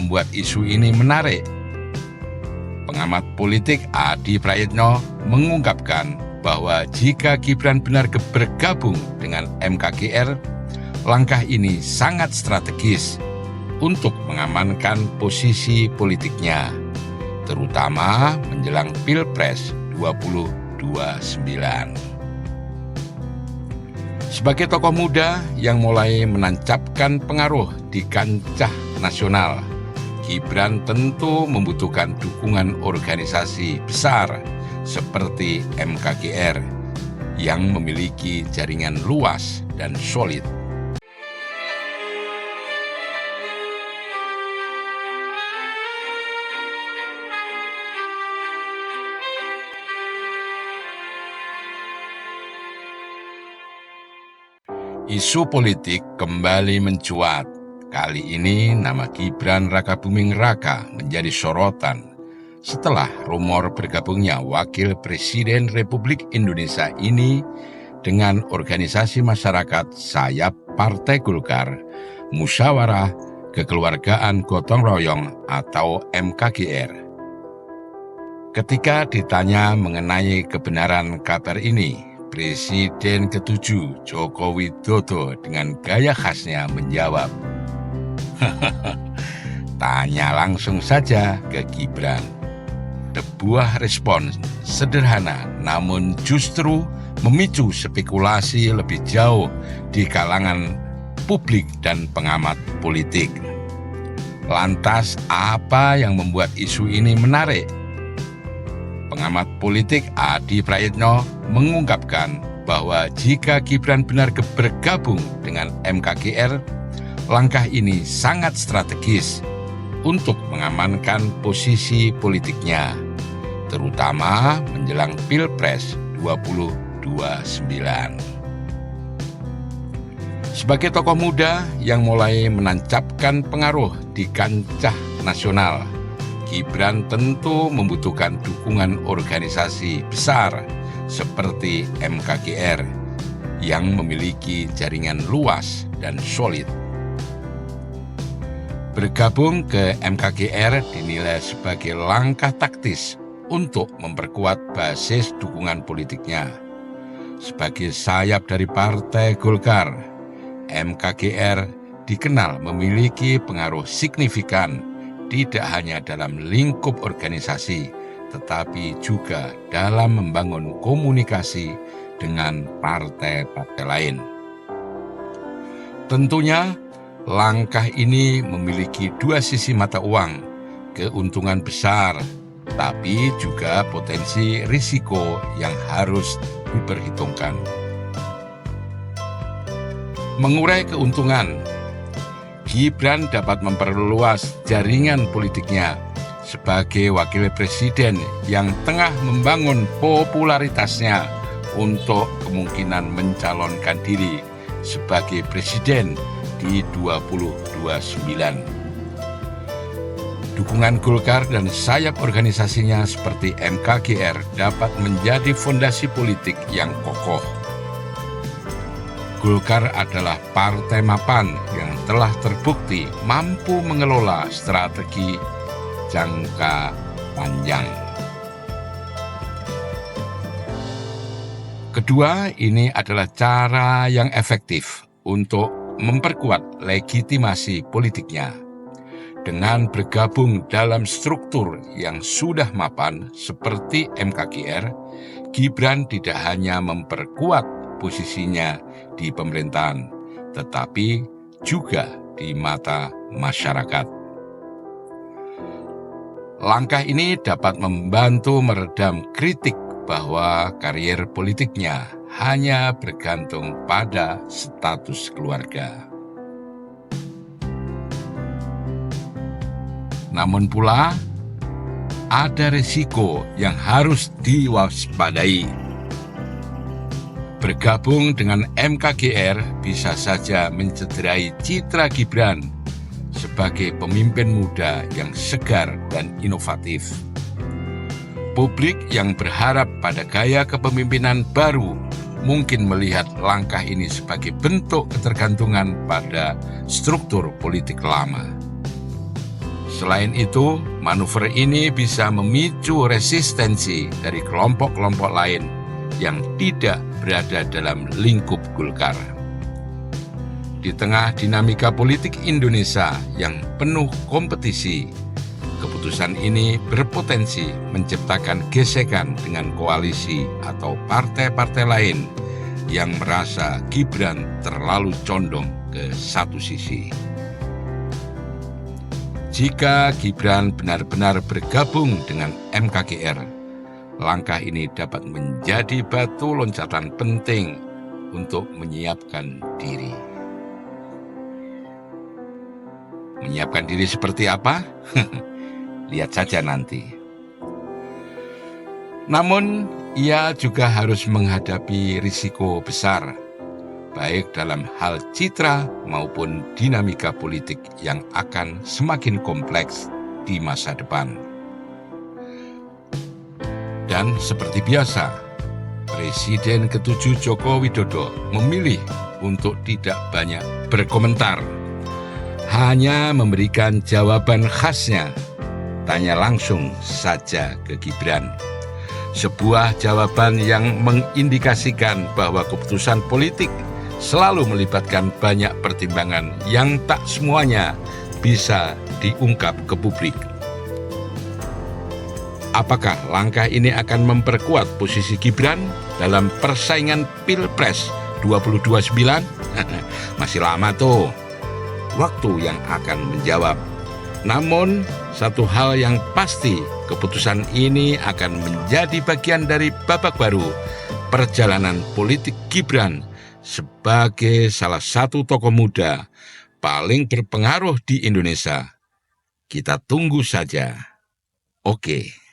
membuat isu ini menarik? Pengamat politik Adi Prayitno mengungkapkan bahwa jika Gibran benar bergabung dengan MKGR, langkah ini sangat strategis untuk mengamankan posisi politiknya, terutama menjelang Pilpres 2029. Sebagai tokoh muda yang mulai menancapkan pengaruh di kancah nasional, Gibran tentu membutuhkan dukungan organisasi besar seperti MKGR yang memiliki jaringan luas dan solid. Isu politik kembali mencuat. Kali ini nama Gibran Rakabuming Raka menjadi sorotan setelah rumor bergabungnya Wakil Presiden Republik Indonesia ini dengan organisasi masyarakat sayap Partai Golkar, Musyawarah Kekeluargaan Gotong Royong atau MKGR. Ketika ditanya mengenai kebenaran kabar ini, Presiden ke-7 Joko Widodo dengan gaya khasnya menjawab, "Tanya langsung saja ke Gibran." Sebuah respon sederhana namun justru memicu spekulasi lebih jauh di kalangan publik dan pengamat politik. Lantas apa yang membuat isu ini menarik? Pengamat politik Adi Prayitno mengungkapkan bahwa jika Gibran benar bergabung dengan MKGR, langkah ini sangat strategis untuk mengamankan posisi politiknya, terutama menjelang Pilpres 2029. Sebagai tokoh muda yang mulai menancapkan pengaruh di kancah nasional, Gibran tentu membutuhkan dukungan organisasi besar seperti MKGR yang memiliki jaringan luas dan solid. Bergabung ke MKGR dinilai sebagai langkah taktis untuk memperkuat basis dukungan politiknya. Sebagai sayap dari Partai Golkar, MKGR dikenal memiliki pengaruh signifikan tidak hanya dalam lingkup organisasi, tetapi juga dalam membangun komunikasi dengan partai-partai lain. Tentunya, langkah ini memiliki dua sisi mata uang, keuntungan besar, tapi juga potensi risiko yang harus diperhitungkan. Mengurai keuntungan, Gibran dapat memperluas jaringan politiknya sebagai wakil presiden yang tengah membangun popularitasnya untuk kemungkinan mencalonkan diri sebagai presiden di 2029. Dukungan Golkar dan sayap organisasinya seperti MKGR dapat menjadi fondasi politik yang kokoh. Golkar adalah partai mapan yang telah terbukti mampu mengelola strategi jangka panjang. Kedua, ini adalah cara yang efektif untuk memperkuat legitimasi politiknya. Dengan bergabung dalam struktur yang sudah mapan seperti MKGR, Gibran tidak hanya memperkuat posisinya di pemerintahan, tetapi juga di mata masyarakat. Langkah ini dapat membantu meredam kritik bahwa karier politiknya hanya bergantung pada status keluarga. Namun pula, ada risiko yang harus diwaspadai. Bergabung dengan MKGR bisa saja mencederai citra Gibran sebagai pemimpin muda yang segar dan inovatif. Publik yang berharap pada gaya kepemimpinan baru mungkin melihat langkah ini sebagai bentuk ketergantungan pada struktur politik lama. Selain itu, manuver ini bisa memicu resistensi dari kelompok-kelompok lain yang tidak berada dalam lingkup Golkar. Di tengah dinamika politik Indonesia yang penuh kompetisi, keputusan ini berpotensi menciptakan gesekan dengan koalisi atau partai-partai lain yang merasa Gibran terlalu condong ke satu sisi. Jika Gibran benar-benar bergabung dengan MKGR, langkah ini dapat menjadi batu loncatan penting untuk menyiapkan diri. Menyiapkan diri seperti apa? Lihat saja nanti. Namun, ia juga harus menghadapi risiko besar, baik dalam hal citra maupun dinamika politik yang akan semakin kompleks di masa depan. Dan seperti biasa, Presiden ke-7 Joko Widodo memilih untuk tidak banyak berkomentar, hanya memberikan jawaban khasnya, tanya langsung saja ke Gibran. Sebuah jawaban yang mengindikasikan bahwa keputusan politik selalu melibatkan banyak pertimbangan yang tak semuanya bisa diungkap ke publik. Apakah langkah ini akan memperkuat posisi Gibran dalam persaingan Pilpres 2029? Masih lama tuh. Waktu yang akan menjawab. Namun, satu hal yang pasti, keputusan ini akan menjadi bagian dari babak baru perjalanan politik Gibran sebagai salah satu tokoh muda paling berpengaruh di Indonesia. Kita tunggu saja. Oke.